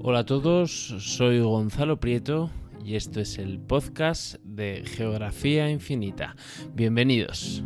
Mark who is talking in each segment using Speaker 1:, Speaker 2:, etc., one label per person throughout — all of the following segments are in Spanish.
Speaker 1: Hola a todos, soy Gonzalo Prieto y esto es el podcast de Geografía Infinita. Bienvenidos.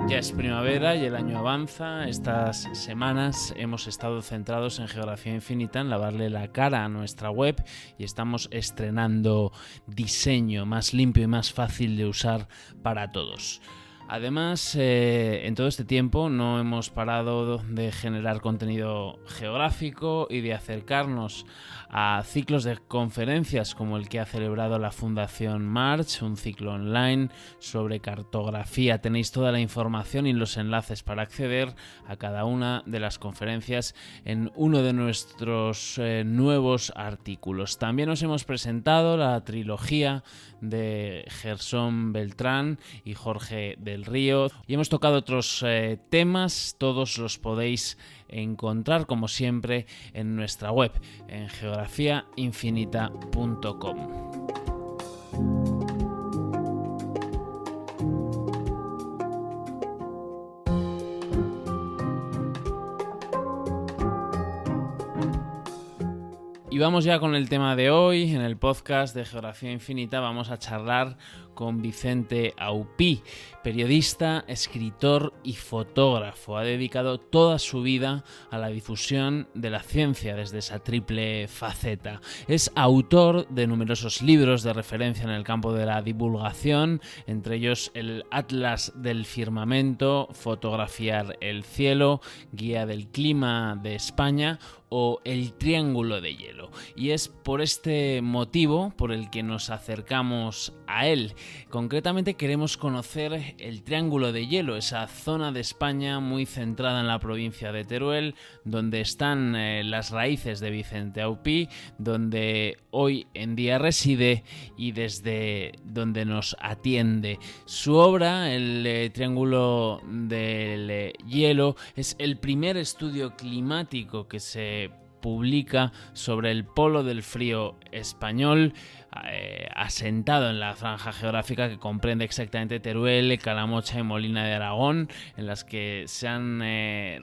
Speaker 1: Ya es primavera y el año avanza. Estas semanas hemos estado centrados en Geografía Infinita, en lavarle la cara a nuestra web, y estamos estrenando diseño más limpio y más fácil de usar para todos. Además, en todo este tiempo no hemos parado de generar contenido geográfico y de acercarnos a ciclos de conferencias como el que ha celebrado la Fundación March, un ciclo online sobre cartografía. Tenéis toda la información y los enlaces para acceder a cada una de las conferencias en uno de nuestros nuevos artículos. También os hemos presentado la trilogía de Gersón Beltrán y Jorge del Río y hemos tocado otros temas. Todos los podéis encontrar, como siempre, en nuestra web, en geografiainfinita.com. Y vamos ya con el tema de hoy. En el podcast de Geografía Infinita vamos a charlar con Vicente Aupí, periodista, escritor y fotógrafo. Ha dedicado toda su vida a la difusión de la ciencia desde esa triple faceta. Es autor de numerosos libros de referencia en el campo de la divulgación, entre ellos el Atlas del Firmamento, Fotografiar el Cielo, Guía del Clima de España o El Triángulo de Hielo. Y es por este motivo por el que nos acercamos a él. Concretamente queremos conocer el Triángulo de Hielo, esa zona de España muy centrada en la provincia de Teruel, donde están las raíces de Vicente Aupí, donde hoy en día reside y desde donde nos atiende. Su obra, el Triángulo del Hielo, es el primer estudio climático que se publica sobre el polo del frío español, asentado en la franja geográfica que comprende exactamente Teruel, Calamocha y Molina de Aragón, en las que se han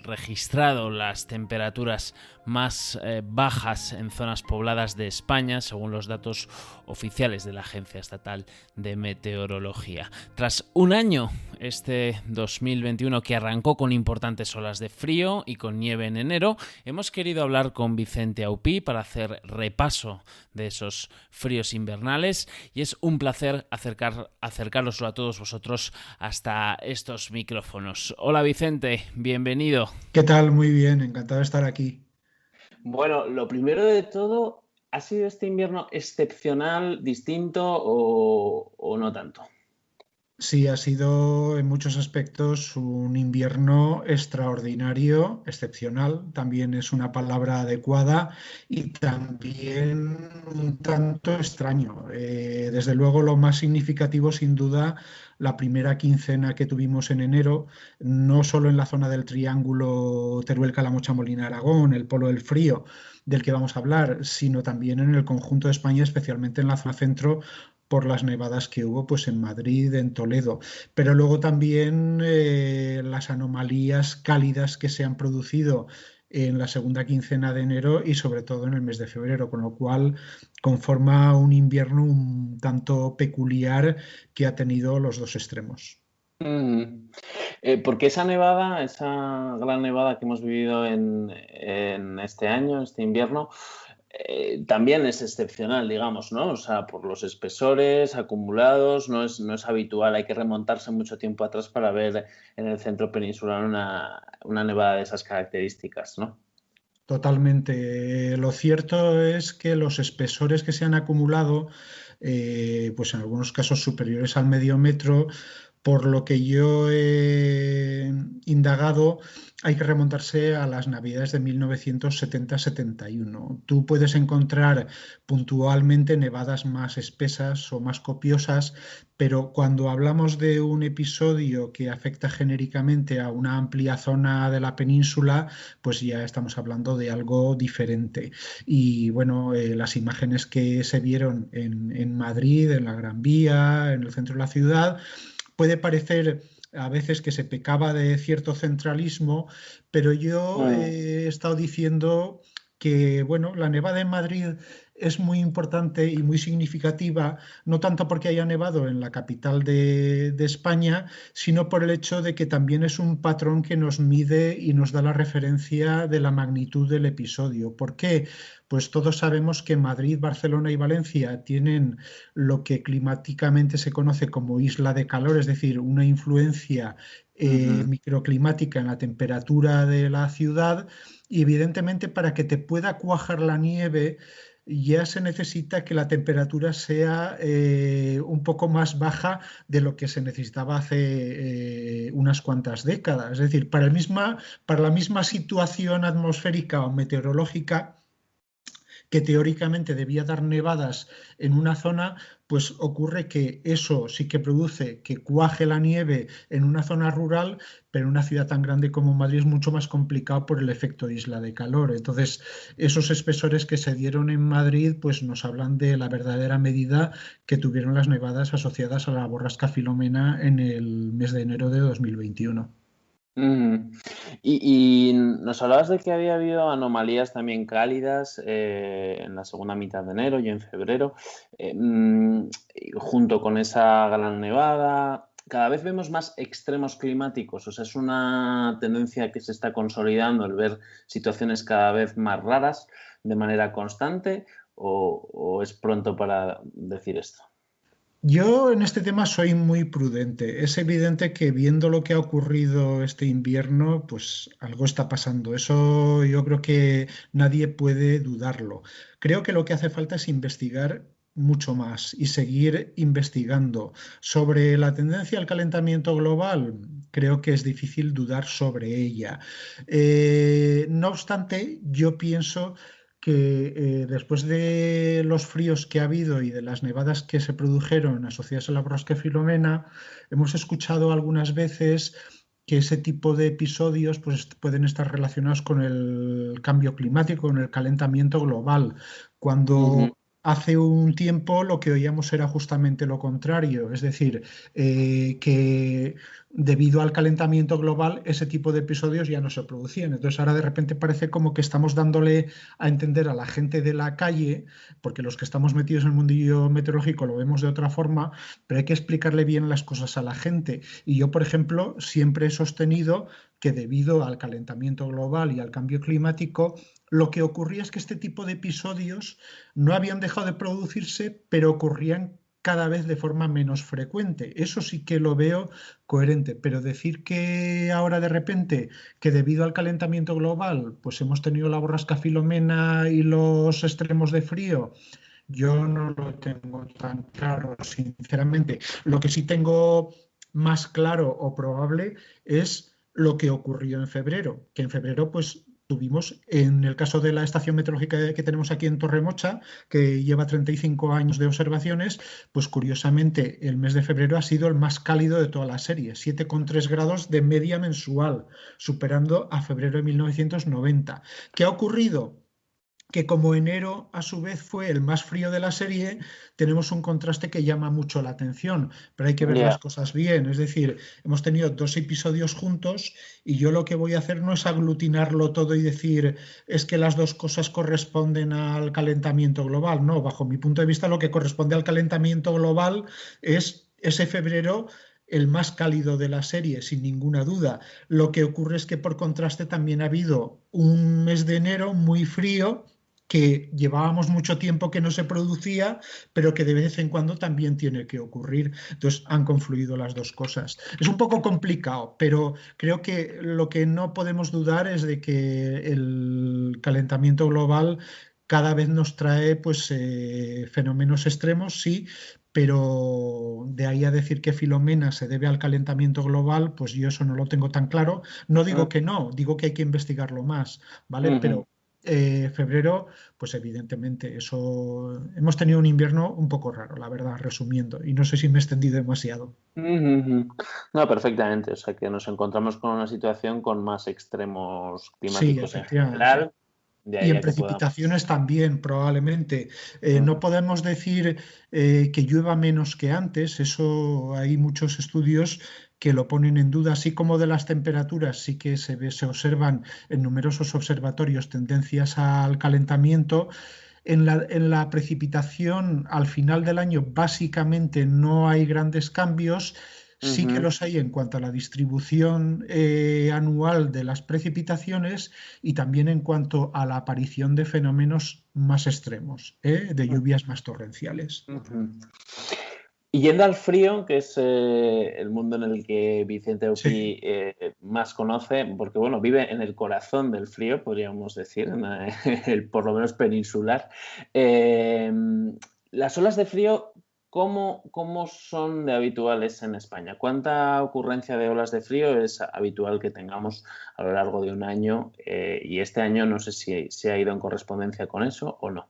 Speaker 1: registrado las temperaturas más bajas en zonas pobladas de España, según los datos oficiales de la Agencia Estatal de Meteorología. Tras un año, este 2021, que arrancó con importantes olas de frío y con nieve en enero, hemos querido hablar con Vicente Aupí para hacer repaso de esos fríos invernales, y es un placer acercaroslo a todos vosotros hasta estos micrófonos. Hola Vicente, bienvenido.
Speaker 2: ¿Qué tal? Muy bien, encantado de estar aquí.
Speaker 3: Bueno, lo primero de todo, ¿ha sido este invierno excepcional, distinto o no tanto?
Speaker 2: Sí, ha sido en muchos aspectos un invierno extraordinario, excepcional, también es una palabra adecuada, y también un tanto extraño. Desde luego lo más significativo, sin duda, la primera quincena que tuvimos en enero, no solo en la zona del Triángulo Teruel, Calamocha, Molina, Aragón, el polo del frío del que vamos a hablar, sino también en el conjunto de España, especialmente en la zona centro, por las nevadas que hubo pues en Madrid, en Toledo, pero luego también las anomalías cálidas que se han producido en la segunda quincena de enero y sobre todo en el mes de febrero, con lo cual conforma un invierno un tanto peculiar que ha tenido los dos extremos.
Speaker 3: Porque esa nevada, esa gran nevada que hemos vivido en este año, este invierno, también es excepcional, digamos, ¿no? O sea, por los espesores acumulados, no es habitual, hay que remontarse mucho tiempo atrás para ver en el centro peninsular una nevada de esas características, ¿no?
Speaker 2: Totalmente. Lo cierto es que los espesores que se han acumulado, pues en algunos casos superiores al medio metro, por lo que yo he indagado, hay que remontarse a las Navidades de 1970-71. Tú puedes encontrar puntualmente nevadas más espesas o más copiosas, pero cuando hablamos de un episodio que afecta genéricamente a una amplia zona de la península, pues ya estamos hablando de algo diferente. Y bueno, las imágenes que se vieron en Madrid, en la Gran Vía, en el centro de la ciudad, puede parecer a veces que se pecaba de cierto centralismo, pero yo he estado diciendo que, bueno, la nevada en Madrid es muy importante y muy significativa, no tanto porque haya nevado en la capital de España, sino por el hecho de que también es un patrón que nos mide y nos da la referencia de la magnitud del episodio. ¿Por qué? Pues todos sabemos que Madrid, Barcelona y Valencia tienen lo que climáticamente se conoce como isla de calor, es decir, una influencia microclimática en la temperatura de la ciudad, y evidentemente para que te pueda cuajar la nieve ya se necesita que la temperatura sea un poco más baja de lo que se necesitaba hace unas cuantas décadas. Es decir, para la misma situación atmosférica o meteorológica que teóricamente debía dar nevadas en una zona, pues ocurre que eso sí que produce que cuaje la nieve en una zona rural, pero en una ciudad tan grande como Madrid es mucho más complicado por el efecto isla de calor. Entonces, esos espesores que se dieron en Madrid, pues nos hablan de la verdadera medida que tuvieron las nevadas asociadas a la borrasca Filomena en el mes de enero de 2021.
Speaker 3: Y nos hablabas de que había habido anomalías también cálidas en la segunda mitad de enero y en febrero, junto con esa gran nevada. Cada vez vemos más extremos climáticos, o sea, es una tendencia que se está consolidando el ver situaciones cada vez más raras de manera constante, o es pronto para decir esto.
Speaker 2: Yo en este tema soy muy prudente. Es evidente que viendo lo que ha ocurrido este invierno, pues algo está pasando. Eso yo creo que nadie puede dudarlo. Creo que lo que hace falta es investigar mucho más y seguir investigando. Sobre la tendencia al calentamiento global, creo que es difícil dudar sobre ella. No obstante, yo pienso que después de los fríos que ha habido y de las nevadas que se produjeron asociadas a la borrasca Filomena, hemos escuchado algunas veces que ese tipo de episodios pues, pueden estar relacionados con el cambio climático, con el calentamiento global, cuando hace un tiempo lo que oíamos era justamente lo contrario, es decir, que debido al calentamiento global ese tipo de episodios ya no se producían. Entonces ahora de repente parece como que estamos dándole a entender a la gente de la calle, porque los que estamos metidos en el mundillo meteorológico lo vemos de otra forma, pero hay que explicarle bien las cosas a la gente. Y yo, por ejemplo, siempre he sostenido que debido al calentamiento global y al cambio climático, lo que ocurría es que este tipo de episodios no habían dejado de producirse, pero ocurrían cada vez de forma menos frecuente. Eso sí que lo veo coherente, pero decir que ahora de repente, que debido al calentamiento global, pues hemos tenido la borrasca Filomena y los extremos de frío, yo no lo tengo tan claro, sinceramente. Lo que sí tengo más claro o probable es lo que ocurrió en febrero, que en febrero pues tuvimos, en el caso de la estación meteorológica que tenemos aquí en Torremocha, que lleva 35 años de observaciones, pues curiosamente el mes de febrero ha sido el más cálido de toda la serie, 7,3 grados de media mensual, superando a febrero de 1990. ¿Qué ha ocurrido? Que como enero a su vez fue el más frío de la serie, tenemos un contraste que llama mucho la atención, pero hay que ver las cosas bien. Es decir, hemos tenido 2 episodios juntos y yo lo que voy a hacer no es aglutinarlo todo y decir es que las dos cosas corresponden al calentamiento global. No, bajo mi punto de vista lo que corresponde al calentamiento global es ese febrero el más cálido de la serie, sin ninguna duda. Lo que ocurre es que por contraste también ha habido un mes de enero muy frío, que llevábamos mucho tiempo que no se producía, pero que de vez en cuando también tiene que ocurrir. Entonces han confluido las dos cosas. Es un poco complicado, pero creo que lo que no podemos dudar es de que el calentamiento global cada vez nos trae pues, fenómenos extremos, sí, pero de ahí a decir que Filomena se debe al calentamiento global, pues yo eso no lo tengo tan claro. No digo que no, digo que hay que investigarlo más, ¿vale? Pero febrero, pues evidentemente eso hemos tenido un invierno un poco raro, la verdad, resumiendo, y no sé si me he extendido demasiado.
Speaker 3: No, perfectamente, o sea que nos encontramos con una situación con más extremos climáticos en general De
Speaker 2: Y
Speaker 3: ahí
Speaker 2: en
Speaker 3: a que podamos.
Speaker 2: precipitaciones también, probablemente. No podemos decir que llueva menos que antes, eso hay muchos estudios que lo ponen en duda, así como de las temperaturas, sí que se observan en numerosos observatorios tendencias al calentamiento. En la precipitación, al final del año, básicamente no hay grandes cambios. Sí que
Speaker 3: Ujú.
Speaker 2: los hay en cuanto a la distribución anual de las precipitaciones y también en cuanto a la aparición de fenómenos más extremos, de lluvias más torrenciales.
Speaker 3: Ujú. Y yendo al frío, que es el mundo en el que Vicente
Speaker 2: Sí.
Speaker 3: Aupí más conoce, porque bueno, vive en el corazón del frío, podríamos decir, por lo menos peninsular. Eh, las olas de frío, ¿cómo son de habituales en España? ¿Cuánta ocurrencia de olas de frío es habitual que tengamos a lo largo de un año? Y este año no sé si se ha ido en correspondencia con eso o no.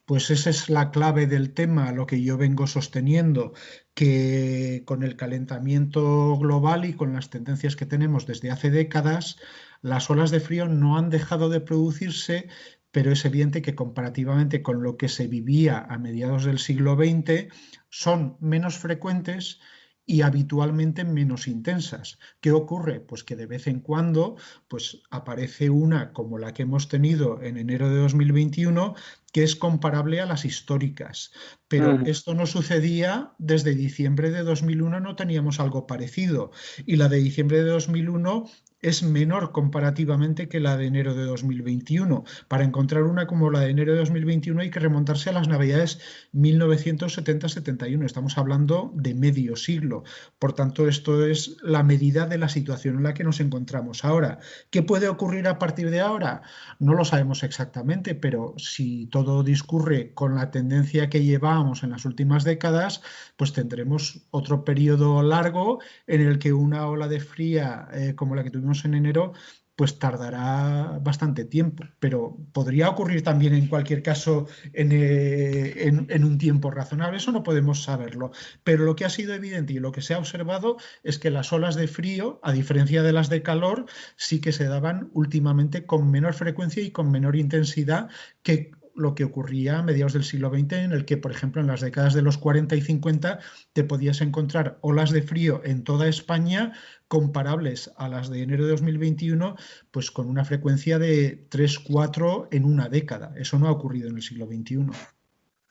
Speaker 2: Pues esa es la clave del tema, lo que yo vengo sosteniendo, que con el calentamiento global y con las tendencias que tenemos desde hace décadas, las olas de frío no han dejado de producirse, pero es evidente que comparativamente con lo que se vivía a mediados del siglo XX, son menos frecuentes y habitualmente menos intensas. ¿Qué ocurre? Pues que de vez en cuando pues, aparece una como la que hemos tenido en enero de 2021, que es comparable a las históricas. Pero
Speaker 3: Ujú.
Speaker 2: esto no sucedía desde diciembre de 2001, no teníamos algo parecido. Y la de diciembre de 2001 es menor comparativamente que la de enero de 2021. Para encontrar una como la de enero de 2021 hay que remontarse a las navidades 1970-71. Estamos hablando de medio siglo. Por tanto, esto es la medida de la situación en la que nos encontramos ahora. ¿Qué puede ocurrir a partir de ahora? No lo sabemos exactamente, pero si todo discurre con la tendencia que llevábamos en las últimas décadas, pues tendremos otro periodo largo en el que una ola de fría como la que tuvimos en enero pues tardará bastante tiempo, pero podría ocurrir también en cualquier caso en un tiempo razonable, eso no podemos saberlo, pero lo que ha sido evidente y lo que se ha observado es que las olas de frío, a diferencia de las de calor, sí que se daban últimamente con menor frecuencia y con menor intensidad que lo que ocurría a mediados del siglo XX, en el que, por ejemplo, en las décadas de los 40 y 50 te podías encontrar olas de frío en toda España comparables a las de enero de 2021, pues con una frecuencia de 3, 4 en una década. Eso no ha ocurrido en el siglo XXI.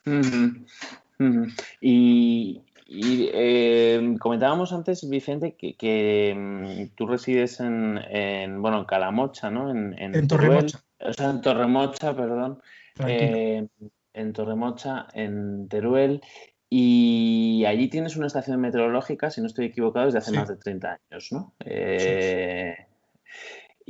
Speaker 3: Ujú, ujú. Comentábamos antes, Vicente, que tú resides bueno, en Calamocha, ¿no? En
Speaker 2: En
Speaker 3: Teruel,
Speaker 2: Torremocha,
Speaker 3: o sea, en Torremocha, perdón.
Speaker 2: tranquilo.
Speaker 3: eh, en Torremocha, en Teruel. Y allí tienes una estación meteorológica, si no estoy equivocado, desde hace más
Speaker 2: Sí,
Speaker 3: de 30 años, ¿no?
Speaker 2: sí.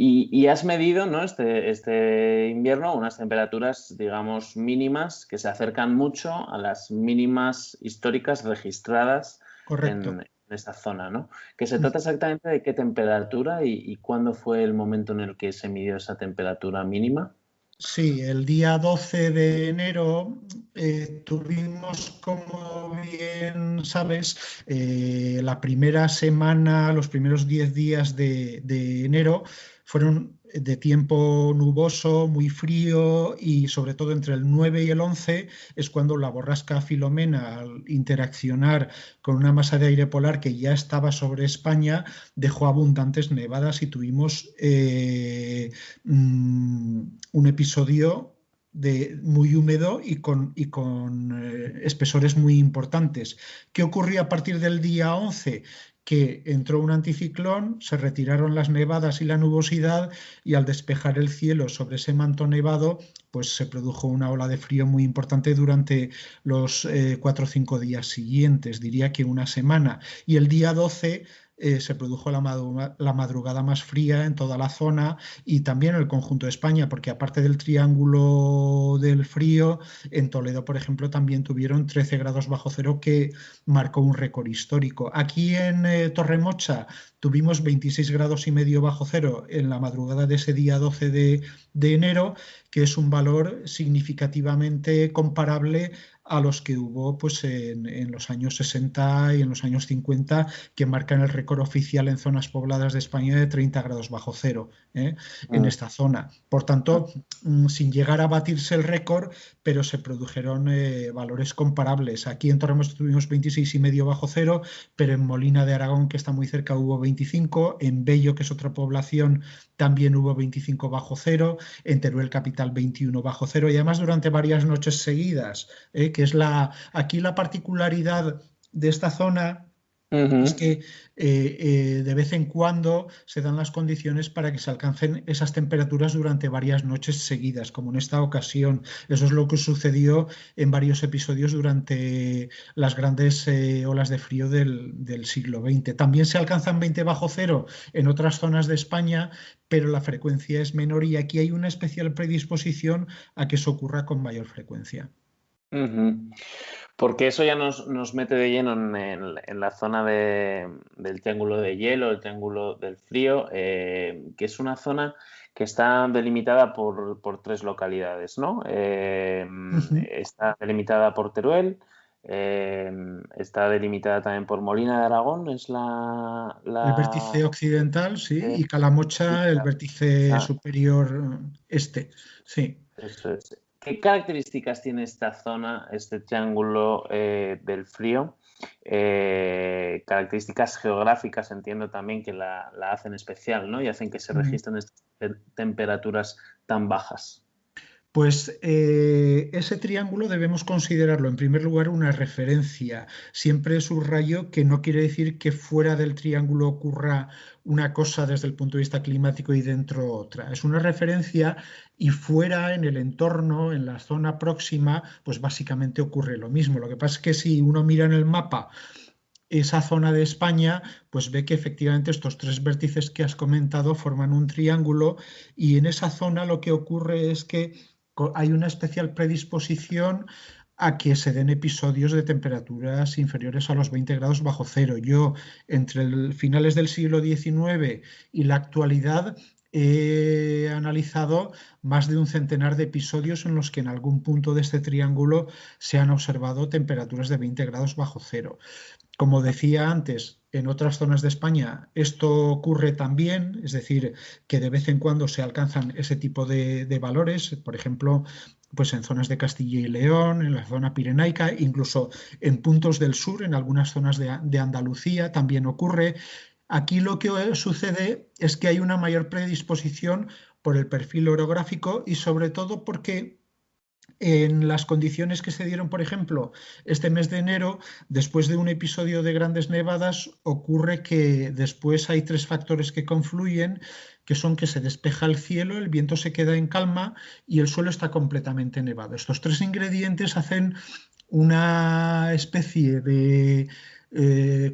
Speaker 3: Y has medido, ¿no? Este invierno unas temperaturas, digamos, mínimas que se acercan mucho a las mínimas históricas registradas
Speaker 2: Correcto.
Speaker 3: en esta zona, ¿no? Que se trata exactamente de qué temperatura y cuándo fue el momento en el que se midió esa temperatura mínima.
Speaker 2: Sí, el día 12 de enero tuvimos, como bien sabes, la primera semana, los primeros 10 días de enero fueron de tiempo nuboso, muy frío y sobre todo entre el 9 y el 11 es cuando la borrasca Filomena, al interaccionar con una masa de aire polar que ya estaba sobre España, dejó abundantes nevadas y tuvimos un episodio muy húmedo y con espesores muy importantes. ¿Qué ocurrió a partir del día 11? Que entró un anticiclón, se retiraron las nevadas y la nubosidad y al despejar el cielo sobre ese manto nevado, pues se produjo una ola de frío muy importante durante los 4 o 5 días siguientes, diría que una semana. Y el día 12 se produjo la madrugada más fría en toda la zona y también en el conjunto de España, porque aparte del triángulo del frío, en Toledo, por ejemplo, también tuvieron 13 grados bajo cero, que marcó un récord histórico. Aquí en Torremocha tuvimos 26 grados y medio bajo cero en la madrugada de ese día 12 de enero, que es un valor significativamente comparable a los que hubo pues, en los años 60 y en los años 50, que marcan el récord oficial en zonas pobladas de España de 30 grados bajo cero en esta zona. Por tanto, sin llegar a batirse el récord, pero se produjeron valores comparables. Aquí en Torremolinos tuvimos 26,5 bajo cero, pero en Molina de Aragón, que está muy cerca, hubo 25, en Bello, que es otra población, también hubo 25 bajo cero, en Teruel capital 21 bajo cero, y además durante varias noches seguidas, que es aquí la particularidad de esta zona. Es que de vez en cuando se dan las condiciones para que se alcancen esas temperaturas durante varias noches seguidas, como en esta ocasión. Eso es lo que sucedió en varios episodios durante las grandes olas de frío del siglo XX. También se alcanzan 20 bajo cero en otras zonas de España, pero la frecuencia es menor y aquí hay una especial predisposición a que eso ocurra con mayor frecuencia.
Speaker 3: Porque eso ya nos mete de lleno en la zona del Triángulo de Hielo, el Triángulo del Frío, que es una zona que está delimitada por 3 localidades, ¿no? Está delimitada por Teruel, está delimitada también por Molina de Aragón, es
Speaker 2: El vértice occidental, sí, y Calamocha, el vértice superior este, sí.
Speaker 3: Eso es. ¿Qué características tiene esta zona, este Triángulo del Frío? Características geográficas, entiendo también que la hacen especial, ¿no? Y hacen que se registren estas temperaturas tan bajas.
Speaker 2: Pues ese triángulo debemos considerarlo en primer lugar una referencia. Siempre subrayo que no quiere decir que fuera del triángulo ocurra una cosa desde el punto de vista climático y dentro otra. Es una referencia y fuera, en el entorno, en la zona próxima, pues básicamente ocurre lo mismo. Lo que pasa es que si uno mira en el mapa esa zona de España, pues ve que efectivamente estos 3 vértices que has comentado forman un triángulo y en esa zona lo que ocurre es que hay una especial predisposición a que se den episodios de temperaturas inferiores a los 20 grados bajo cero. Yo, entre finales del siglo XIX y la actualidad, he analizado más de un centenar de episodios en los que en algún punto de este triángulo se han observado temperaturas de 20 grados bajo cero. Como decía antes, en otras zonas de España esto ocurre también, es decir, que de vez en cuando se alcanzan ese tipo de valores, por ejemplo, pues en zonas de Castilla y León, en la zona pirenaica, incluso en puntos del sur, en algunas zonas de Andalucía también ocurre. Aquí lo que sucede es que hay una mayor predisposición por el perfil orográfico y sobre todo porque en las condiciones que se dieron, por ejemplo, este mes de enero, después de un episodio de grandes nevadas, ocurre que después hay 3 factores que confluyen, que son que se despeja el cielo, el viento se queda en calma y el suelo está completamente nevado. Estos 3 ingredientes hacen una especie de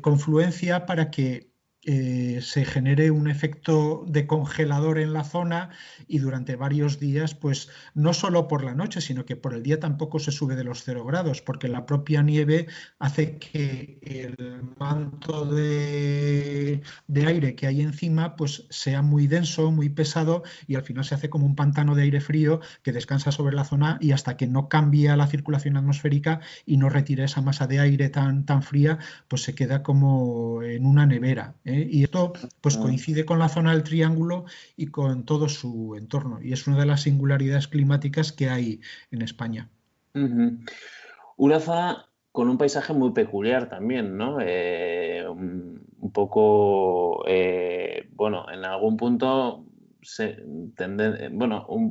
Speaker 2: confluencia para que se genere un efecto de congelador en la zona y durante varios días, pues no solo por la noche, sino que por el día tampoco se sube de los 0 grados, porque la propia nieve hace que el manto de aire que hay encima pues sea muy denso, muy pesado y al final se hace como un pantano de aire frío que descansa sobre la zona y hasta que no cambia la circulación atmosférica y no retira esa masa de aire tan fría, pues se queda como en una nevera. Y esto pues coincide con la zona del triángulo y con todo su entorno y es una de las singularidades climáticas que hay en España.
Speaker 3: Una zona con un paisaje muy peculiar también, ¿no? Un poco, bueno, en algún punto,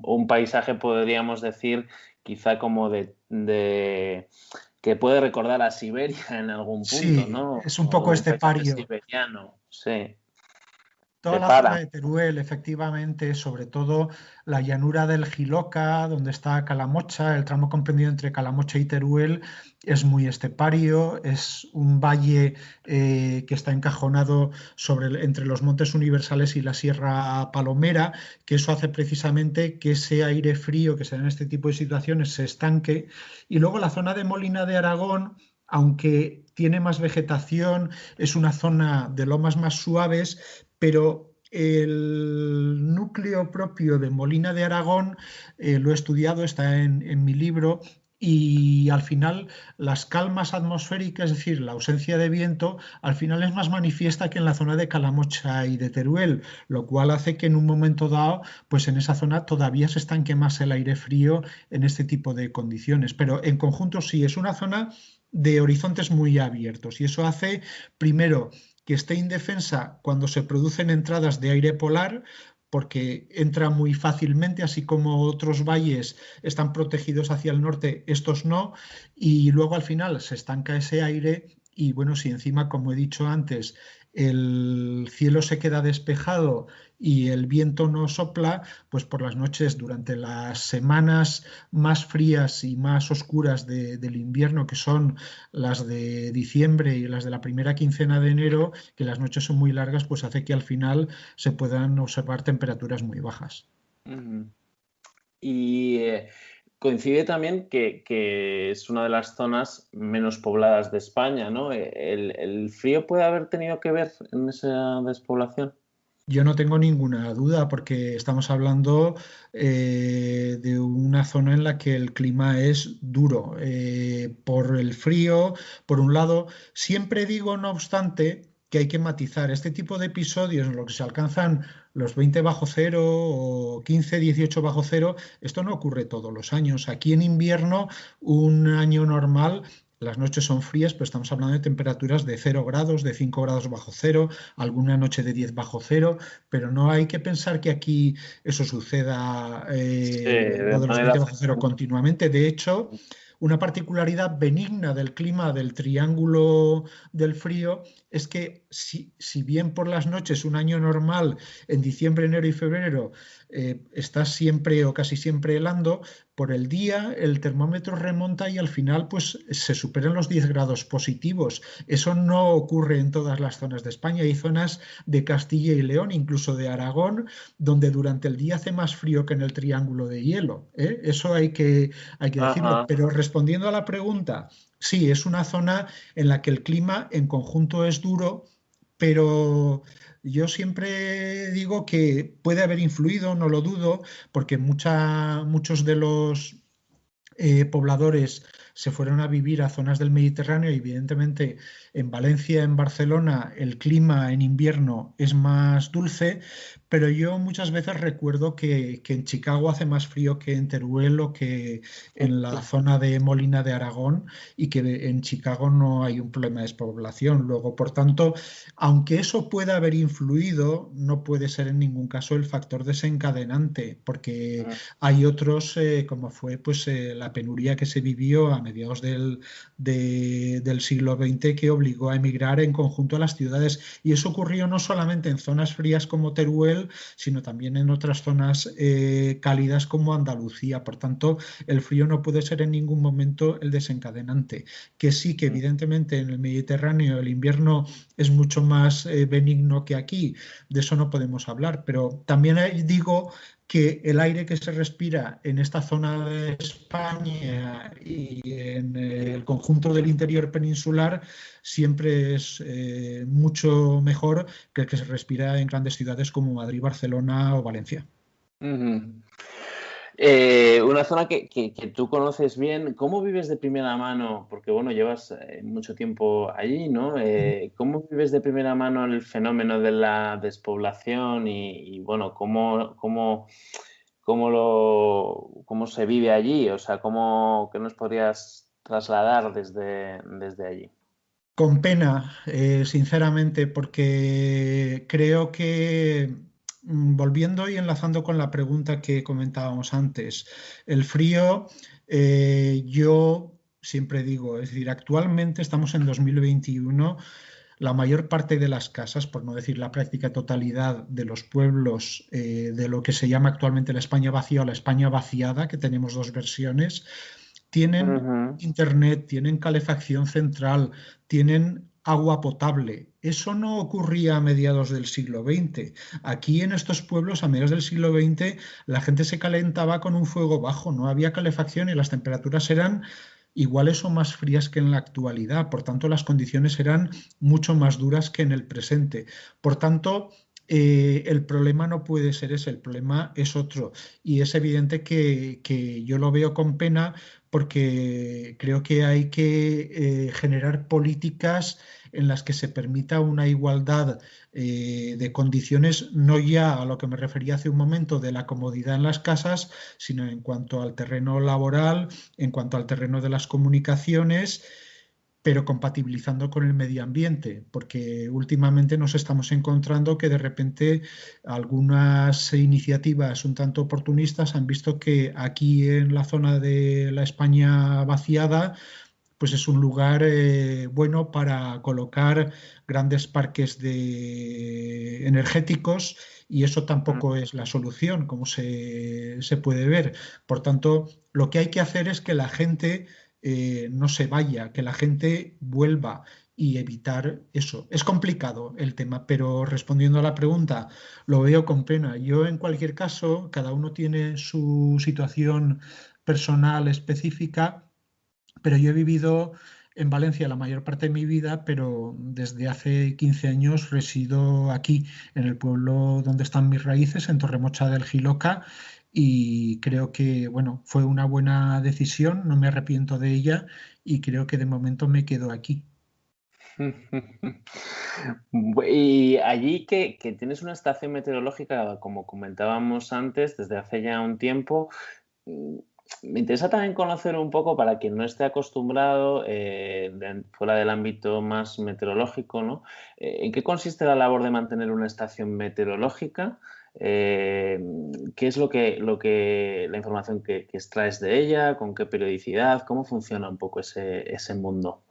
Speaker 3: un paisaje podríamos decir quizá como de que puede recordar a Siberia en algún punto,
Speaker 2: sí,
Speaker 3: ¿no?
Speaker 2: Es un poco estepario.
Speaker 3: Siberiano, sí.
Speaker 2: Toda la zona de Teruel, efectivamente, sobre todo la llanura del Jiloca, donde está Calamocha, el tramo comprendido entre Calamocha y Teruel, es muy estepario, es un valle que está encajonado entre los Montes Universales y la Sierra Palomera, que eso hace precisamente que ese aire frío que se da en este tipo de situaciones se estanque. Y luego la zona de Molina de Aragón aunque tiene más vegetación, es una zona de lomas más suaves, pero el núcleo propio de Molina de Aragón lo he estudiado, está en mi libro. Y al final las calmas atmosféricas, es decir, la ausencia de viento, al final es más manifiesta que en la zona de Calamocha y de Teruel, lo cual hace que en un momento dado, pues en esa zona todavía se estanque más el aire frío en este tipo de condiciones. Pero en conjunto sí, es una zona de horizontes muy abiertos y eso hace, primero, que esté indefensa cuando se producen entradas de aire polar, porque entra muy fácilmente, así como otros valles están protegidos hacia el norte, estos no, y luego al final se estanca ese aire y bueno, si encima, como he dicho antes, el cielo se queda despejado y el viento no sopla, pues por las noches, durante las semanas más frías y más oscuras del invierno, que son las de diciembre y las de la primera quincena de enero, que las noches son muy largas, pues hace que al final se puedan observar temperaturas muy bajas.
Speaker 3: Y coincide también que es una de las zonas menos pobladas de España, ¿no? ¿El frío puede haber tenido que ver en esa despoblación?
Speaker 2: Yo no tengo ninguna duda porque estamos hablando de una zona en la que el clima es duro por el frío, por un lado. Siempre digo, no obstante, que hay que matizar este tipo de episodios en los que se alcanzan los 20 bajo cero o 15, 18 bajo cero. Esto no ocurre todos los años. Aquí en invierno, un año normal, las noches son frías, pero estamos hablando de temperaturas de 0 grados, de 5 grados bajo cero, alguna noche de 10 bajo cero, pero no hay que pensar que aquí eso suceda,
Speaker 3: Sí, de
Speaker 2: lo de los
Speaker 3: manera
Speaker 2: 20 bajo cero
Speaker 3: frecuente.
Speaker 2: continuamente. De hecho, una particularidad benigna del clima del Triángulo del Frío es que si bien por las noches un año normal en diciembre, enero y febrero está siempre o casi siempre helando, por el día el termómetro remonta y al final pues se superan los 10 grados positivos. Eso no ocurre en todas las zonas de España. Hay zonas de Castilla y León, incluso de Aragón, donde durante el día hace más frío que en el Triángulo de Hielo. Eso hay que decirlo.
Speaker 3: Ajá.
Speaker 2: Pero respondiendo a la pregunta, sí, es una zona en la que el clima en conjunto es duro, pero yo siempre digo que puede haber influido, no lo dudo, porque muchos de los pobladores se fueron a vivir a zonas del Mediterráneo y evidentemente en Valencia, en Barcelona, el clima en invierno es más dulce, pero yo muchas veces recuerdo que en Chicago hace más frío que en Teruel o que en la zona de Molina de Aragón y que en Chicago no hay un problema de despoblación. Luego, por tanto, aunque eso pueda haber influido, no puede ser en ningún caso el factor desencadenante, porque hay otros, como fue pues, la penuria que se vivió a mediados del siglo XX, que obligó a emigrar en conjunto a las ciudades. Y eso ocurrió no solamente en zonas frías como Teruel, sino también en otras zonas cálidas como Andalucía. Por tanto, el frío no puede ser en ningún momento el desencadenante. Que sí, que evidentemente en el Mediterráneo el invierno es mucho más benigno que aquí, de eso no podemos hablar, pero también digo que el aire que se respira en esta zona de España y en el conjunto del interior peninsular siempre es mucho mejor que el que se respira en grandes ciudades como Madrid, Barcelona o Valencia.
Speaker 3: Una zona que tú conoces bien, ¿cómo vives de primera mano? Porque bueno, llevas mucho tiempo allí, ¿no? ¿Cómo vives de primera mano el fenómeno de la despoblación y bueno, cómo se vive allí? O sea, ¿qué nos podrías trasladar desde allí?
Speaker 2: Con pena, sinceramente, porque creo que, volviendo y enlazando con la pregunta que comentábamos antes, el frío, yo siempre digo, es decir, actualmente estamos en 2021, la mayor parte de las casas, por no decir la práctica totalidad de los pueblos de lo que se llama actualmente la España vacía o la España vaciada, que tenemos dos versiones, tienen internet, tienen calefacción central, tienen agua potable. Eso no ocurría a mediados del siglo XX. Aquí en estos pueblos, a mediados del siglo XX, la gente se calentaba con un fuego bajo, no había calefacción y las temperaturas eran iguales o más frías que en la actualidad. Por tanto, las condiciones eran mucho más duras que en el presente. Por tanto, el problema no puede ser ese, el problema es otro. Y es evidente que yo lo veo con pena porque creo que hay que generar políticas en las que se permita una igualdad de condiciones, no ya a lo que me refería hace un momento de la comodidad en las casas, sino en cuanto al terreno laboral, en cuanto al terreno de las comunicaciones, pero compatibilizando con el medio ambiente, porque últimamente nos estamos encontrando que de repente algunas iniciativas un tanto oportunistas han visto que aquí en la zona de la España vaciada pues es un lugar bueno para colocar grandes parques energéticos y eso tampoco es la solución, como se puede ver. Por tanto, lo que hay que hacer es que la gente no se vaya, que la gente vuelva y evitar eso. Es complicado el tema, pero respondiendo a la pregunta, lo veo con pena. Yo, en cualquier caso, cada uno tiene su situación personal específica, pero yo he vivido en Valencia la mayor parte de mi vida, pero desde hace 15 años resido aquí, en el pueblo donde están mis raíces, en Torremocha del Jiloca, y creo que, bueno, fue una buena decisión, no me arrepiento de ella y creo que de momento me quedo aquí.
Speaker 3: Y allí que tienes una estación meteorológica, como comentábamos antes, desde hace ya un tiempo, mm, me interesa también conocer un poco, para quien no esté acostumbrado, fuera del ámbito más meteorológico, ¿no? ¿En qué consiste la labor de mantener una estación meteorológica? Eh, ¿Qué es la información que extraes de ella? ¿Con qué periodicidad? ¿Cómo funciona un poco ese mundo?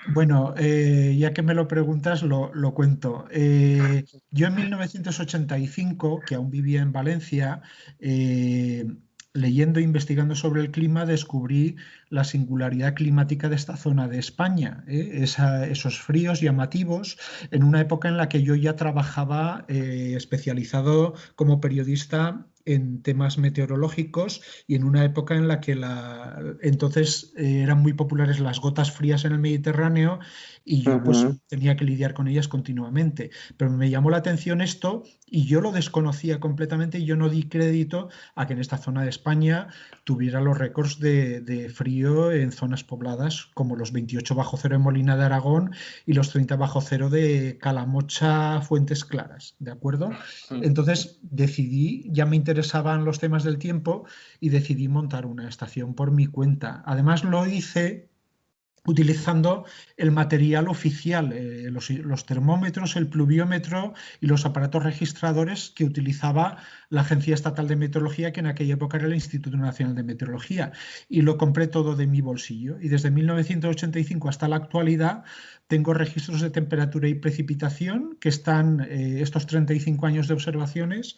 Speaker 2: Bueno, ya que me lo preguntas, lo cuento. Yo en 1985, que aún vivía en Valencia, eh, leyendo e investigando sobre el clima, descubrí la singularidad climática de esta zona de España, esos fríos llamativos, en una época en la que yo ya trabajaba especializado como periodista en temas meteorológicos y en una época en la que entonces eran muy populares las gotas frías en el Mediterráneo y yo pues
Speaker 3: Ujú.
Speaker 2: tenía que lidiar con ellas continuamente. Pero me llamó la atención esto y yo lo desconocía completamente y yo no di crédito a que en esta zona de España tuviera los récords de frío en zonas pobladas como los 28 bajo cero en Molina de Aragón y los 30 bajo cero de Calamocha, Fuentes Claras, ¿de acuerdo? Entonces decidí, ya me interesaban los temas del tiempo y decidí montar una estación por mi cuenta. Además lo hice utilizando el material oficial, los termómetros, el pluviómetro y los aparatos registradores que utilizaba la Agencia Estatal de Meteorología, que en aquella época era el Instituto Nacional de Meteorología. Y lo compré todo de mi bolsillo. Y desde 1985 hasta la actualidad tengo registros de temperatura y precipitación que están, estos 35 años de observaciones,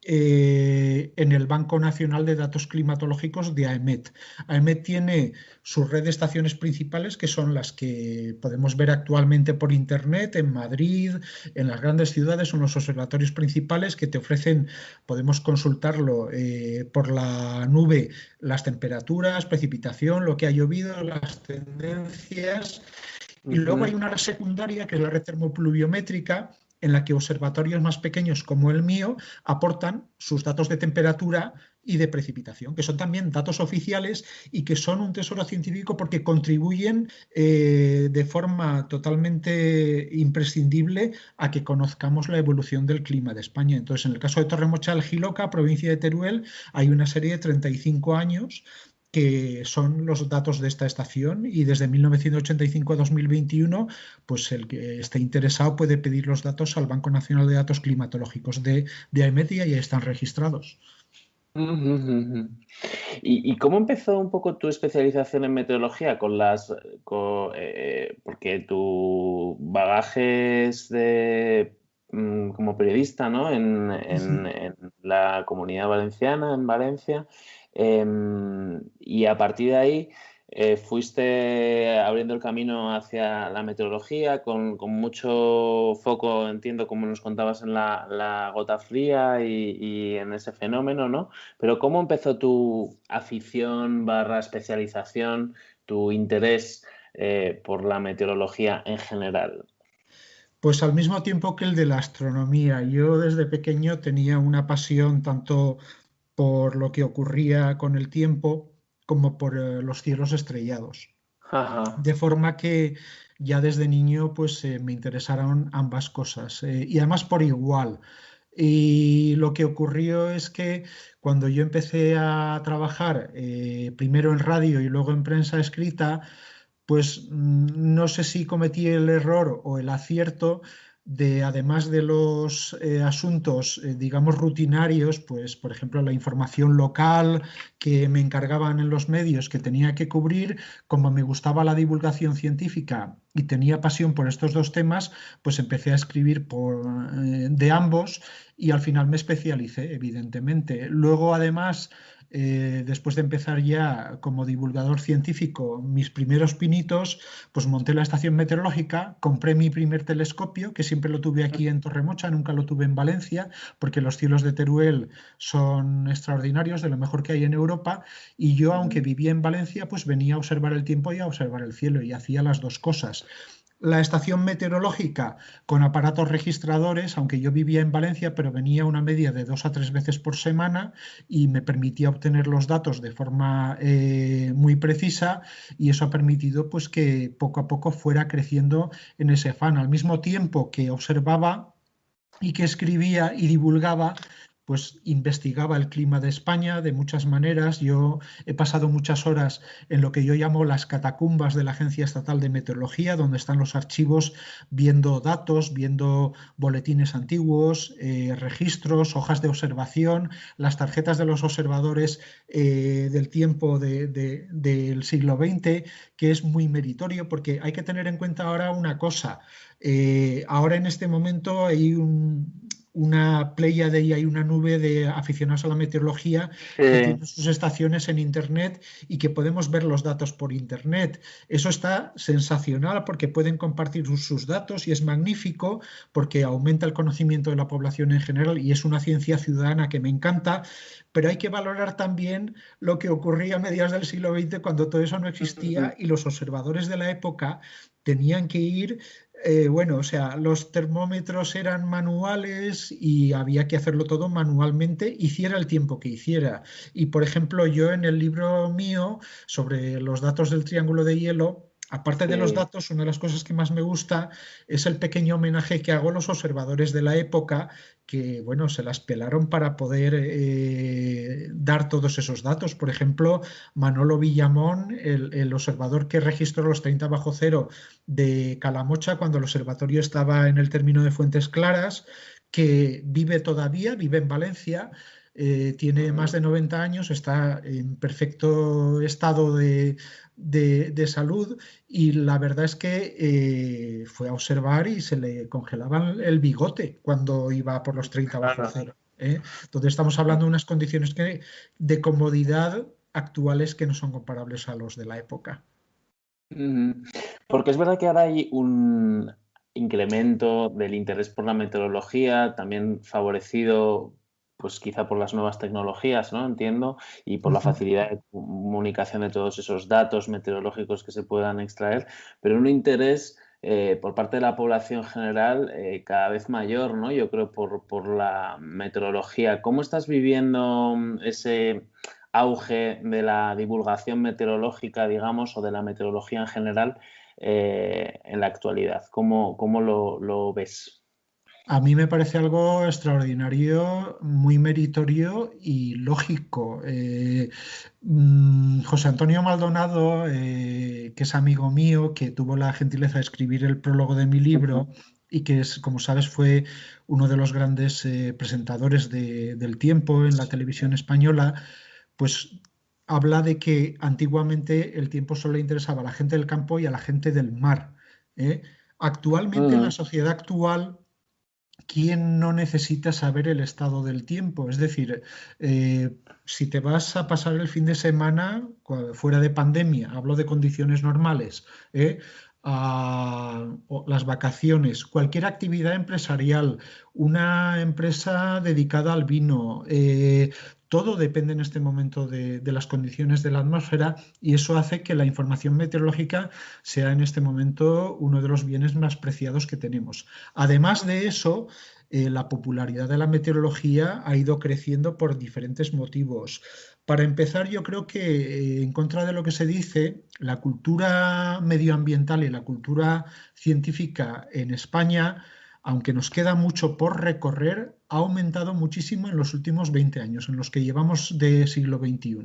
Speaker 2: en el Banco Nacional de Datos Climatológicos de AEMET. AEMET tiene su red de estaciones principales, que son las que podemos ver actualmente por Internet en Madrid, en las grandes ciudades, son los observatorios principales que te ofrecen, podemos consultarlo por la nube, las temperaturas, precipitación, lo que ha llovido, las tendencias. Y luego hay
Speaker 3: Ujú.
Speaker 2: una red secundaria, que es la red termopluviométrica, en la que observatorios más pequeños como el mío aportan sus datos de temperatura y de precipitación, que son también datos oficiales y que son un tesoro científico porque contribuyen de forma totalmente imprescindible a que conozcamos la evolución del clima de España. Entonces, en el caso de Torremocha del Jiloca, provincia de Teruel, hay una serie de 35 años que son los datos de esta estación, y desde 1985 a 2021, pues el que esté interesado puede pedir los datos al Banco Nacional de Datos Climatológicos de AEMET y ahí están registrados.
Speaker 3: Ujú, ujú. ¿Y cómo empezó un poco tu especialización en meteorología porque tu bagaje es como periodista, ¿no? En la Comunidad Valenciana, en Valencia, y a partir de ahí, fuiste abriendo el camino hacia la meteorología con mucho foco, entiendo, como nos contabas en la gota fría y en ese fenómeno, ¿no? Pero ¿cómo empezó tu afición / especialización, tu interés por la meteorología en general?
Speaker 2: Pues al mismo tiempo que el de la astronomía. Yo desde pequeño tenía una pasión tanto por lo que ocurría con el tiempo como por los cielos estrellados.
Speaker 3: Ajá.
Speaker 2: De forma que ya desde niño pues me interesaron ambas cosas y además por igual. Y lo que ocurrió es que cuando yo empecé a trabajar primero en radio y luego en prensa escrita, pues no sé si cometí el error o el acierto de, además de los asuntos, digamos, rutinarios, pues, por ejemplo, la información local que me encargaban en los medios que tenía que cubrir, como me gustaba la divulgación científica y tenía pasión por estos dos temas, pues empecé a escribir de ambos y al final me especialicé, evidentemente. Luego, además, después de empezar ya como divulgador científico mis primeros pinitos, pues monté la estación meteorológica, compré mi primer telescopio, que siempre lo tuve aquí en Torremocha, nunca lo tuve en Valencia, porque los cielos de Teruel son extraordinarios, de lo mejor que hay en Europa, y yo, aunque vivía en Valencia, pues venía a observar el tiempo y a observar el cielo, y hacía las dos cosas. La estación meteorológica con aparatos registradores, aunque yo vivía en Valencia, pero venía una media de 2 a 3 veces por semana y me permitía obtener los datos de forma muy precisa, y eso ha permitido pues que poco a poco fuera creciendo en ese afán. Al mismo tiempo que observaba y que escribía y divulgaba, pues investigaba el clima de España de muchas maneras. Yo he pasado muchas horas en lo que yo llamo las catacumbas de la Agencia Estatal de Meteorología, donde están los archivos, viendo datos, viendo boletines antiguos, registros, hojas de observación, las tarjetas de los observadores del tiempo del siglo XX, que es muy meritorio, porque hay que tener en cuenta ahora una cosa. Ahora en este momento hay una pléyade y hay una nube de aficionados a la meteorología que tienen sus estaciones en Internet y que podemos ver los datos por Internet. Eso está sensacional porque pueden compartir sus datos y es magnífico porque aumenta el conocimiento de la población en general y es una ciencia ciudadana que me encanta, pero hay que valorar también lo que ocurría a mediados del siglo XX cuando todo eso no existía y los observadores de la época tenían que ir, bueno, o sea, los termómetros eran manuales y había que hacerlo todo manualmente, hiciera el tiempo que hiciera. Y, por ejemplo, yo en el libro mío sobre los datos del Triángulo de Hielo, aparte de los datos, una de las cosas que más me gusta es el pequeño homenaje que hago a los observadores de la época que, bueno, se las pelaron para poder dar todos esos datos. Por ejemplo, Manolo Villamón, el observador que registró los 30 bajo cero de Calamocha cuando el observatorio estaba en el término de Fuentes Claras, que vive todavía, vive en Valencia, tiene más de 90 años, está en perfecto estado de salud y la verdad es que fue a observar y se le congelaba el bigote cuando iba por los 30 bajo cero. Entonces estamos hablando de unas condiciones de comodidad actuales que no son comparables a los de la época.
Speaker 3: Porque es verdad que ahora hay un incremento del interés por la meteorología, también favorecido pues quizá por las nuevas tecnologías, ¿no? Entiendo, y por la facilidad de comunicación de todos esos datos meteorológicos que se puedan extraer, pero un interés por parte de la población general cada vez mayor, ¿no? Yo creo por la meteorología. ¿Cómo estás viviendo ese auge de la divulgación meteorológica, digamos, o de la meteorología en general en la actualidad? ¿Cómo lo ves?
Speaker 2: A mí me parece algo extraordinario, muy meritorio y lógico. José Antonio Maldonado, que es amigo mío, que tuvo la gentileza de escribir el prólogo de mi libro y que, como sabes, fue uno de los grandes presentadores del tiempo en la televisión española, pues habla de que antiguamente el tiempo solo le interesaba a la gente del campo y a la gente del mar. Actualmente, en la sociedad actual, ¿quién no necesita saber el estado del tiempo? Es decir, si te vas a pasar el fin de semana fuera de pandemia, hablo de condiciones normales, o las vacaciones, cualquier actividad empresarial, una empresa dedicada al vino, todo depende en este momento de las condiciones de la atmósfera y eso hace que la información meteorológica sea en este momento uno de los bienes más preciados que tenemos. Además de eso, la popularidad de la meteorología ha ido creciendo por diferentes motivos. Para empezar, yo creo que en contra de lo que se dice, la cultura medioambiental y la cultura científica en España, aunque nos queda mucho por recorrer, ha aumentado muchísimo en los últimos 20 años, en los que llevamos de siglo XXI.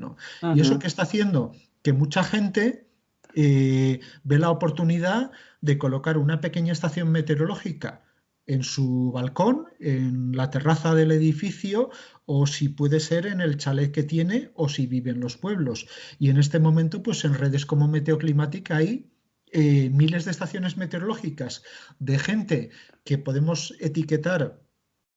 Speaker 2: ¿Y eso qué está haciendo? Que mucha gente ve la oportunidad de colocar una pequeña estación meteorológica en su balcón, en la terraza del edificio o si puede ser en el chalet que tiene o si vive en los pueblos. Y en este momento, pues en redes como Meteoclimática hay miles de estaciones meteorológicas de gente que podemos etiquetar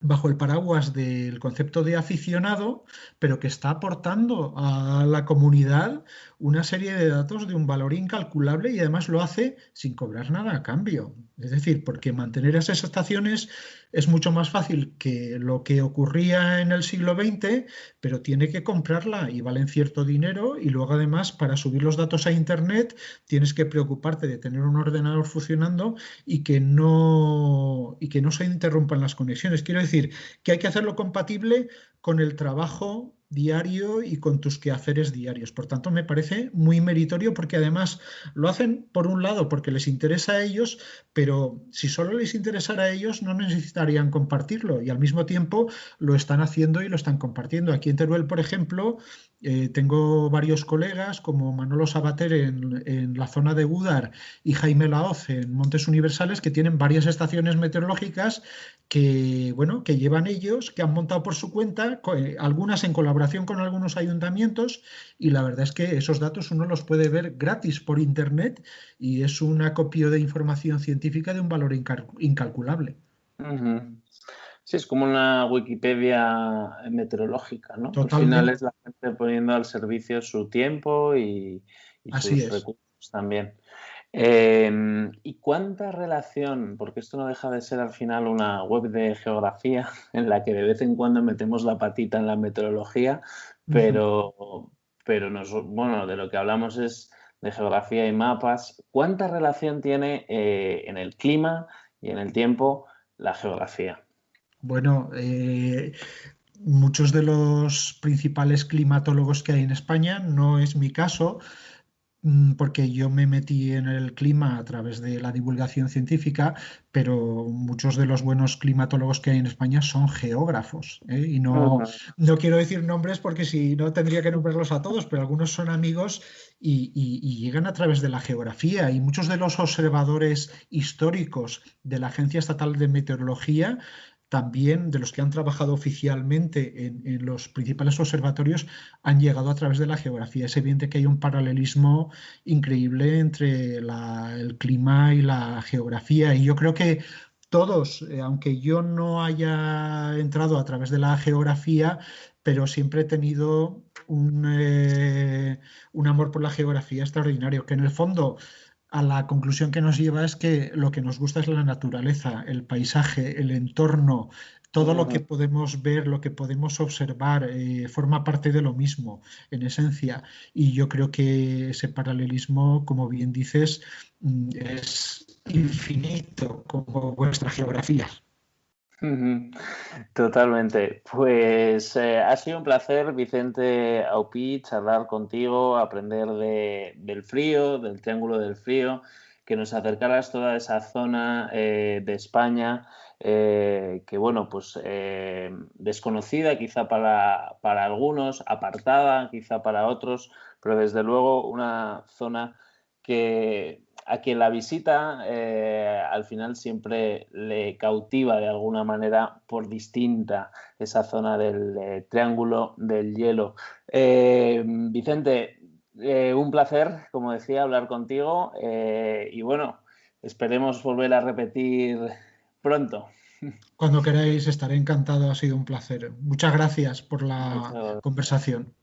Speaker 2: bajo el paraguas del concepto de aficionado, pero que está aportando a la comunidad una serie de datos de un valor incalculable y además lo hace sin cobrar nada a cambio. Es decir, porque mantener esas estaciones es mucho más fácil que lo que ocurría en el siglo XX, pero tiene que comprarla y valen cierto dinero y luego además para subir los datos a Internet tienes que preocuparte de tener un ordenador funcionando y que no se interrumpan las conexiones. Quiero decir que hay que hacerlo compatible con el trabajo diario y con tus quehaceres diarios. Por tanto, me parece muy meritorio porque además lo hacen por un lado porque les interesa a ellos, pero si solo les interesara a ellos no necesitarían compartirlo y al mismo tiempo lo están haciendo y lo están compartiendo. Aquí en Teruel, por ejemplo, tengo varios colegas como Manolo Sabater en la zona de Gúdar y Jaime Laoz en Montes Universales que tienen varias estaciones meteorológicas que, bueno, que llevan ellos, que han montado por su cuenta, algunas en colaboración con algunos ayuntamientos y la verdad es que esos datos uno los puede ver gratis por internet y es un acopio de información científica de un valor incalculable.
Speaker 3: Sí, es como una Wikipedia meteorológica, ¿no? Al final
Speaker 2: Totalmente.
Speaker 3: es la gente poniendo al servicio su tiempo y
Speaker 2: Así
Speaker 3: sus
Speaker 2: es.
Speaker 3: recursos también. ¿Y cuánta relación? Porque esto no deja de ser al final una web de geografía en la que de vez en cuando metemos la patita en la meteorología, pero bueno, de lo que hablamos es de geografía y mapas. ¿Cuánta relación tiene en el clima y en el tiempo la geografía?
Speaker 2: Bueno, muchos de los principales climatólogos que hay en España, no es mi caso, porque yo me metí en el clima a través de la divulgación científica, pero muchos de los buenos climatólogos que hay en España son geógrafos, ¿eh? Y no quiero decir nombres porque si no tendría que nombrarlos a todos, pero algunos son amigos y llegan a través de la geografía y muchos de los observadores históricos de la Agencia Estatal de Meteorología también de los que han trabajado oficialmente en los principales observatorios han llegado a través de la geografía. Es evidente que hay un paralelismo increíble entre el clima y la geografía y yo creo que todos, aunque yo no haya entrado a través de la geografía, pero siempre he tenido un amor por la geografía extraordinario, que en el fondo a la conclusión que nos lleva es que lo que nos gusta es la naturaleza, el paisaje, el entorno, todo lo que podemos ver, lo que podemos observar, forma parte de lo mismo, en esencia. Y yo creo que ese paralelismo, como bien dices, es infinito, como vuestra geografía.
Speaker 3: Totalmente. Pues ha sido un placer, Vicente Aupí, charlar contigo, aprender del frío, del Triángulo del Frío, que nos acercaras toda esa zona de España que, bueno, pues desconocida quizá para algunos, apartada quizá para otros, pero desde luego una zona que a quien la visita al final siempre le cautiva de alguna manera por distinta esa zona del Triángulo del Hielo. Vicente, un placer, como decía, hablar contigo y bueno, esperemos volver a repetir pronto.
Speaker 2: Cuando queráis, estaré encantado, ha sido un placer. Muchas gracias por la conversación.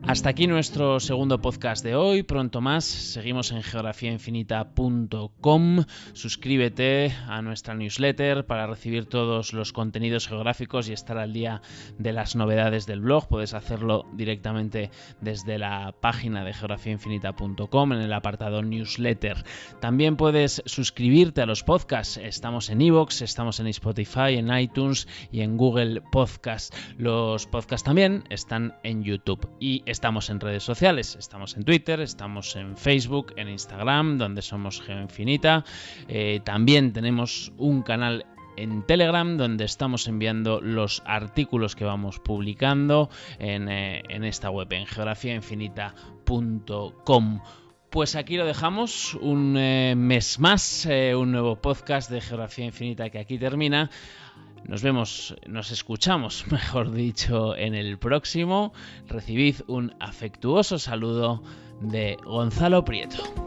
Speaker 1: Hasta aquí nuestro segundo podcast de hoy. Pronto más. Seguimos en geografiainfinita.com. Suscríbete a nuestra newsletter para recibir todos los contenidos geográficos y estar al día de las novedades del blog. Puedes hacerlo directamente desde la página de geografiainfinita.com en el apartado newsletter. También puedes suscribirte a los podcasts. Estamos en iVoox, estamos en Spotify, en iTunes y en Google Podcast. Los podcasts también están en YouTube y estamos en redes sociales, estamos en Twitter, estamos en Facebook, en Instagram, donde somos GeoInfinita. También tenemos un canal en Telegram, donde estamos enviando los artículos que vamos publicando en esta web, en geografiainfinita.com. Pues aquí lo dejamos, un mes más, un nuevo podcast de Geografía Infinita que aquí termina. Nos escuchamos, mejor dicho, en el próximo. Recibid un afectuoso saludo de Gonzalo Prieto.